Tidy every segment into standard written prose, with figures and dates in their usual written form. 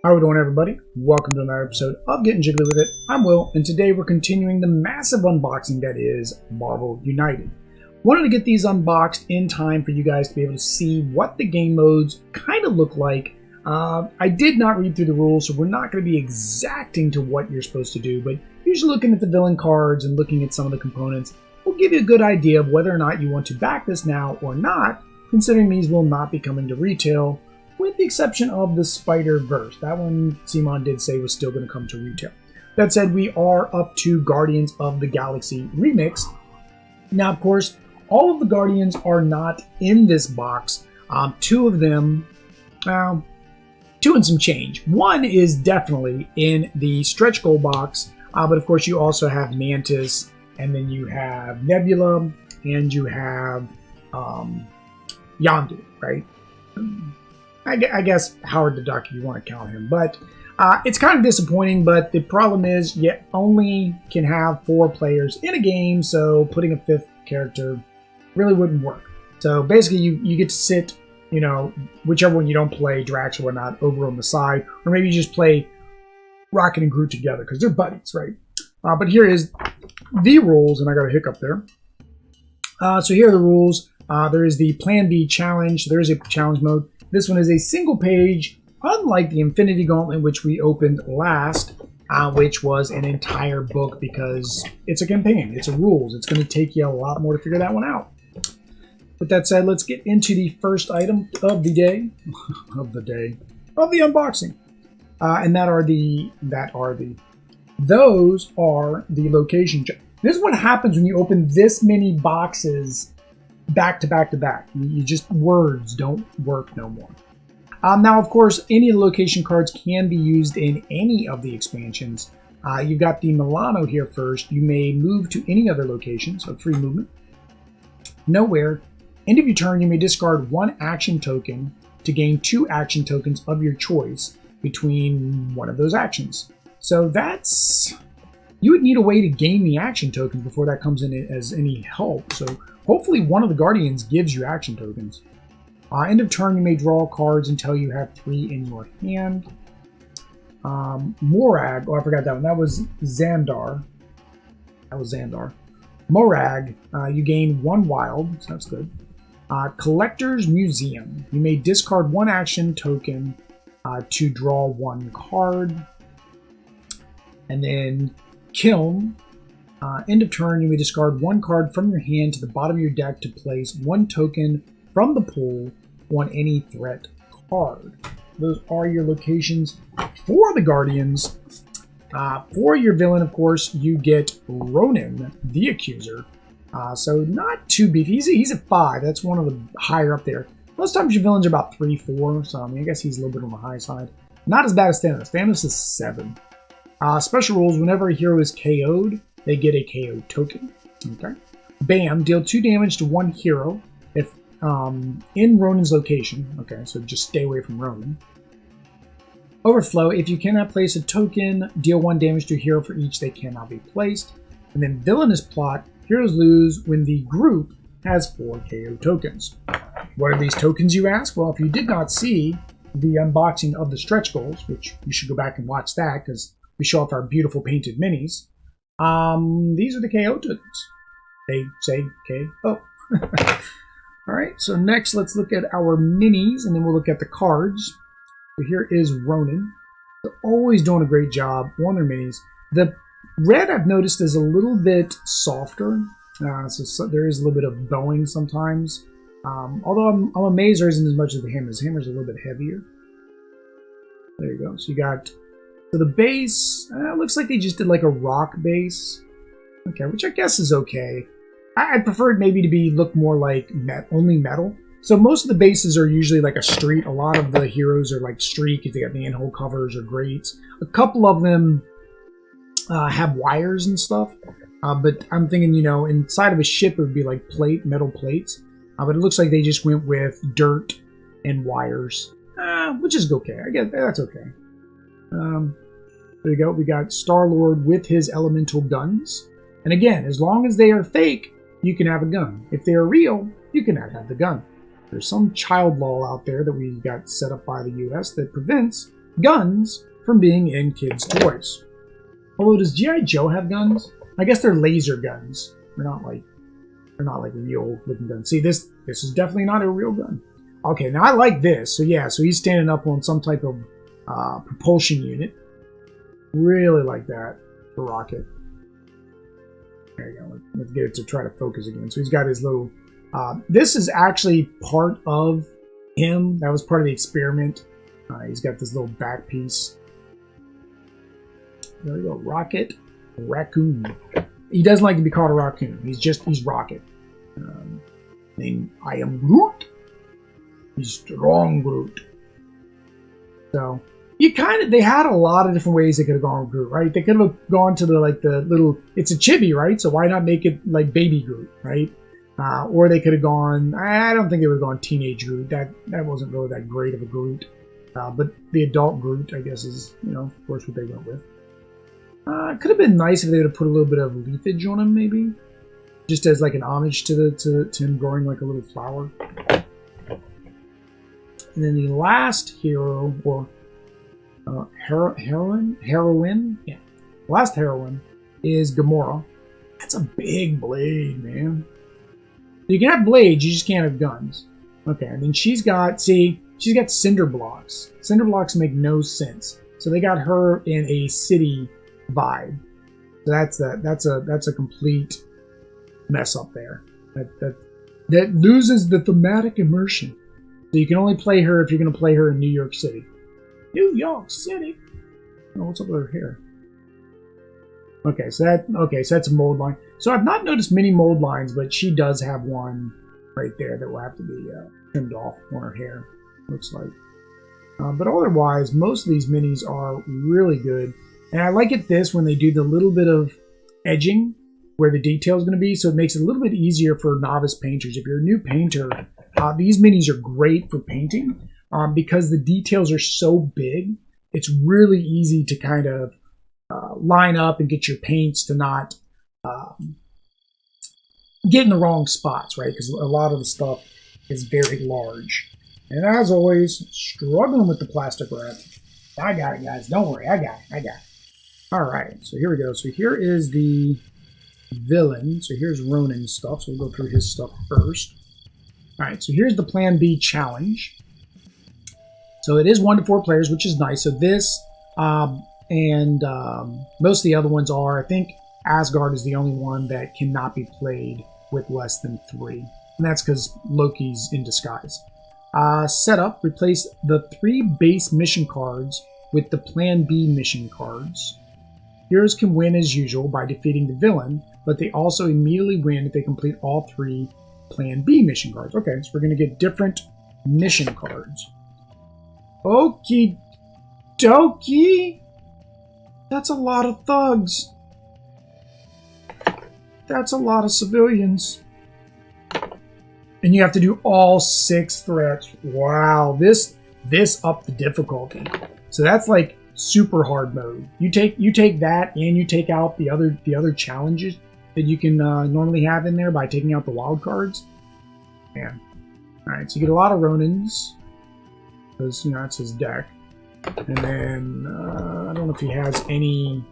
How are we doing, everybody? Welcome to another episode of Getting Jiggly With It. I'm Will, and today we're continuing the massive unboxing that is Marvel United. Wanted to get these unboxed in time for you guys to be able to see what the game modes kind of look like. I did not read through the rules, so we're not going to be exacting to what you're supposed to do, but usually looking at the villain cards and looking at some of the components will give you a good idea of whether or not you want to back this now or not, considering these will not be coming to retail, with the exception of the Spider-Verse. That one, CMON did say was still going to come to retail. That said, we are up to Guardians of the Galaxy Remix. Now, of course, all of the Guardians are not in this box. Two of them, two and some change. One is definitely in the stretch goal box, but of course you also have Mantis, and then you have Nebula, and you have Yondu, right? I guess Howard the Duck, if you want to count him. But it's kind of disappointing, but the problem is you only can have 4 players in a game, so putting a 5th character really wouldn't work. So basically you get to sit, you know, whichever one you don't play, Drax or whatnot, over on the side, or maybe you just play Rocket and Groot together, because they're buddies, right? But here is the rules, and I got a hiccup there. So here are the rules. There is the Plan B challenge. There is a challenge mode. This one is a single page, unlike the Infinity Gauntlet, which we opened last, which was an entire book because it's a campaign, it's a rules. It's going to take you a lot more to figure that one out. With that said, let's get into the first item of the day, of the unboxing, and those are the location check. This is what happens when you open this many boxes back to back to back. You just, words don't work no more. Now, of course, any of the location cards can be used in any of the expansions. You've got the Milano here first. You may move to any other location, so free movement. Nowhere. End of your turn, you may discard 1 action token to gain 2 action tokens of your choice between one of those actions. So that's... You would need a way to gain the action tokens before that comes in as any help. So hopefully one of the Guardians gives you action tokens. End of turn, you may draw cards until you have 3 in your hand. Morag, oh, I forgot that one. That was Xandar. Morag, you gain 1 wild, so that's good. Collector's Museum. You may discard 1 action token to draw 1 card. And then Kiln. End of turn, you may discard 1 card from your hand to the bottom of your deck to place 1 token from the pool on any threat card. Those are your locations for the Guardians. For your villain, of course, you get Ronan, the Accuser. So not too beefy. He's at 5. That's one of the higher up there. Most times your villains are about 3, 4. So I mean, I guess he's a little bit on the high side. Not as bad as Thanos. Thanos is 7. Special rules, whenever a hero is KO'd, they get a KO token. Okay. Bam, deal 2 damage to 1 hero if in Ronan's location. Okay, so just stay away from Ronan. Overflow, if you cannot place a token, deal 1 damage to a hero for each they cannot be placed. And then Villainous Plot, heroes lose when the group has 4 KO tokens. What are these tokens, you ask? Well, if you did not see the unboxing of the stretch goals, which you should go back and watch that because we show off our beautiful painted minis. These are the KO tokens. They say KO. Alright, so next let's look at our minis, and then we'll look at the cards. So here is Ronan. They're always doing a great job on their minis. The red, I've noticed, is a little bit softer. So there is a little bit of bowing sometimes. Although I'm amazed there isn't as much as the hammers. The hammer's a little bit heavier. There you go. So you got... So the base, looks like they just did like a rock base. Okay, which I guess is okay. I'd prefer it maybe to look more like only metal. So most of the bases are usually like a street. A lot of the heroes are like street because they got manhole covers or grates. A couple of them have wires and stuff. But I'm thinking, you know, inside of a ship it would be like metal plates. But it looks like they just went with dirt and wires, which is okay. I guess that's okay. There you go. We got Star-Lord with his elemental guns. And again, as long as they are fake, you can have a gun. If they are real, you cannot have the gun. There's some child law out there that we got set up by the U.S. that prevents guns from being in kids' toys. Although, does G.I. Joe have guns? I guess they're laser guns. They're not like real looking guns. See, this is definitely not a real gun. Okay, now I like this. So yeah, so he's standing up on some type of propulsion unit. Really like that for Rocket. There you go. Let's get it to try to focus again. So he's got his little... this is actually part of him. That was part of the experiment. He's got this little back piece. There we go. Rocket Raccoon. He doesn't like to be called a raccoon. He's Rocket. I am Groot. He's strong Groot. So they had a lot of different ways they could have gone with Groot, right? They could have gone to the little, it's a chibi, right? So why not make it like baby Groot, right? Or they could have gone, I don't think they would have gone teenage Groot. That wasn't really that great of a Groot. But the adult Groot, I guess, is, of course, what they went with. It could have been nice if they would have put a little bit of leafage on him, maybe. Just as like an homage to him growing like a little flower. And then the last hero, or heroine? Yeah. The last heroine is Gamora. That's a big blade, man. You can have blades, you just can't have guns. Okay, and then she's got cinder blocks. Cinder blocks make no sense. So they got her in a city vibe. So that's a complete mess up there. That loses the thematic immersion. So you can only play her if you're going to play her in New York City. New York City. Oh, what's up with her hair? Okay, so that's a mold line. So I've not noticed many mold lines, but she does have one right there that will have to be trimmed off on her hair. Looks like. But otherwise, most of these minis are really good. And I like it when they do the little bit of edging where the detail is going to be, so it makes it a little bit easier for novice painters. If you're a new painter, these minis are great for painting because the details are so big. It's really easy to kind of line up and get your paints to not get in the wrong spots, right? Because a lot of the stuff is very large. And as always, struggling with the plastic wrap. I got it, guys. Don't worry. I got it. All right. So here we go. So here is the villain. So here's Ronin's stuff. So we'll go through his stuff first. All right. So here's the Plan B challenge. So it is 1 to 4 players, which is nice. So this and most of the other ones are, I think Asgard is the only one that cannot be played with less than 3. And that's because Loki's in disguise. Setup, replace the 3 base mission cards with the Plan B mission cards. Heroes can win as usual by defeating the villain, but they also immediately win if they complete all 3 Plan B mission cards. Okay, so we're going to get different mission cards. Okie dokie! That's a lot of thugs. That's a lot of civilians. And you have to do all 6 threats. Wow, this upped the difficulty. So that's like super hard mode. You take that and you take out the other challenges that you can normally have in there by taking out the wild cards. Man. Alright, so you get a lot of Ronins. Because, that's his deck. And then, I don't know if he has any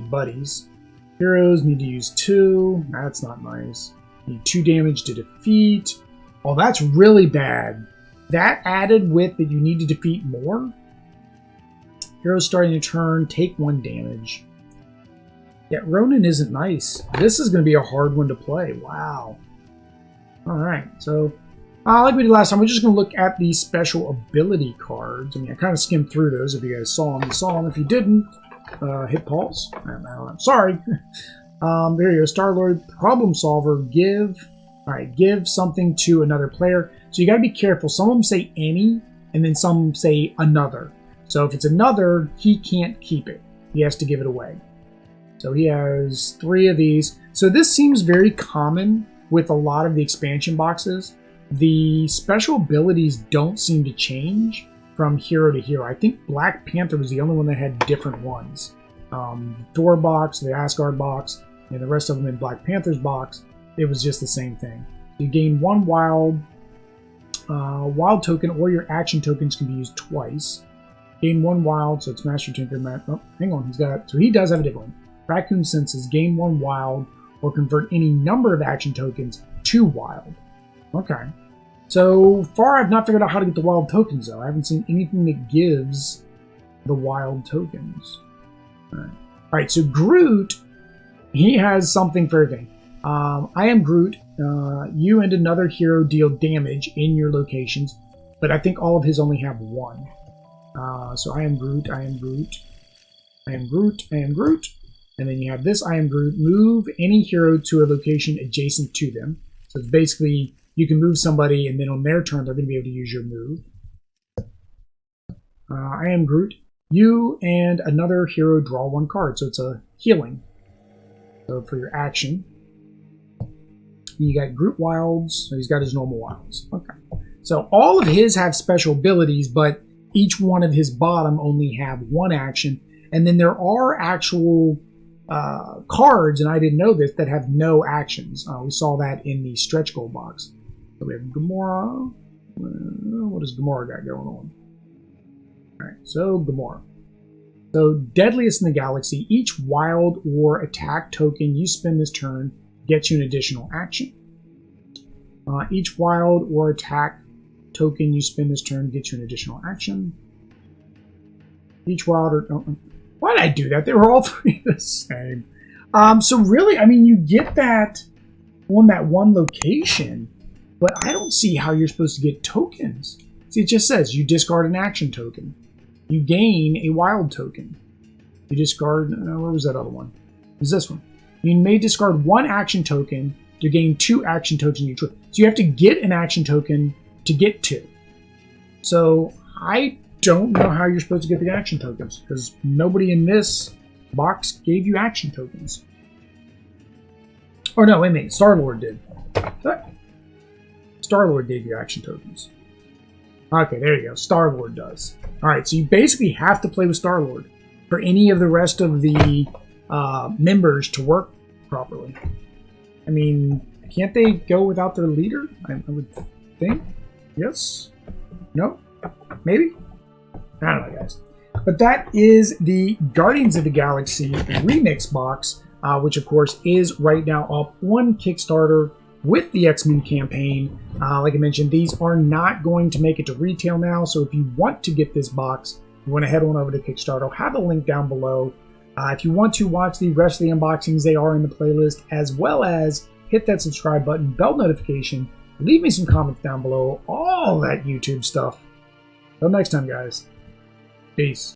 buddies. Heroes need to use 2. That's not nice. Need 2 damage to defeat. Oh, that's really bad. That added with that you need to defeat more. Heroes starting a turn, take 1 damage. Yeah, Ronin isn't nice. This is going to be a hard one to play. Wow. Alright, so like we did last time, we're just going to look at the special ability cards. I mean, I kind of skimmed through those. If you guys saw them, you saw them. If you didn't, hit pause. I'm sorry. There you go. Star-Lord, Problem Solver, give something to another player. So you got to be careful. Some of them say any, and then some say another. So if it's another, he can't keep it. He has to give it away. So he has 3 of these. So this seems very common with a lot of the expansion boxes. The special abilities don't seem to change from hero to hero. I think Black Panther was the only one that had different ones. The Thor box, the Asgard box, and the rest of them in Black Panther's box, it was just the same thing. You gain 1 wild token, or your action tokens can be used twice. Gain 1 wild, so it's Master Tinker. Oh, hang on, so he does have a different one. Raccoon Senses, gain 1 wild, or convert any number of action tokens to wild. Okay. So far, I've not figured out how to get the wild tokens, though. I haven't seen anything that gives the wild tokens. Alright, so Groot, he has something for everything. I am Groot. You and another hero deal damage in your locations, but I think all of his only have 1. So I am Groot, I am Groot, I am Groot, I am Groot. And then you have this, I am Groot. Move any hero to a location adjacent to them. So it's basically, you can move somebody, and then on their turn, they're going to be able to use your move. I am Groot. You and another hero draw 1 card. So it's a healing. So for your action. You got Groot Wilds. So he's got his normal wilds. Okay. So all of his have special abilities, but each one of his bottom only have 1 action. And then there are actual cards, and I didn't know this, that have no actions. We saw that in the stretch goal box. So we have Gamora. What does Gamora got going on? Alright, so Gamora. So Deadliest in the Galaxy. Each wild or attack token you spend this turn gets you an additional action. Each wild or attack token you spend this turn gets you an additional action. Each wild or... why did I do that? They were all 3 the same. So really, I mean, you get that on that 1 location, but I don't see how you're supposed to get tokens. See, it just says you discard an action token. You gain a wild token. You discard... where was that other one? It was this one. You may discard 1 action token to gain 2 action tokens in each one. So you have to get an action token to get 2. So I don't know how you're supposed to get the action tokens, because nobody in this box gave you action tokens. Or no, wait a minute, Star-Lord did. Star-Lord gave you action tokens. Okay, there you go, Star-Lord does. Alright, so you basically have to play with Star-Lord for any of the rest of the members to work properly. I mean, can't they go without their leader? I would think. Yes? No? Maybe? I don't know, guys. But that is the Guardians of the Galaxy Remix box, which of course is right now up on Kickstarter with the X-Men campaign. Like I mentioned, these are not going to make it to retail now, so if you want to get this box, you want to head on over to Kickstarter. I'll have a link down below. If you want to watch the rest of the unboxings, they are in the playlist, as well as hit that subscribe button, bell notification, leave me some comments down below, all that YouTube stuff. Until next time, guys. Peace.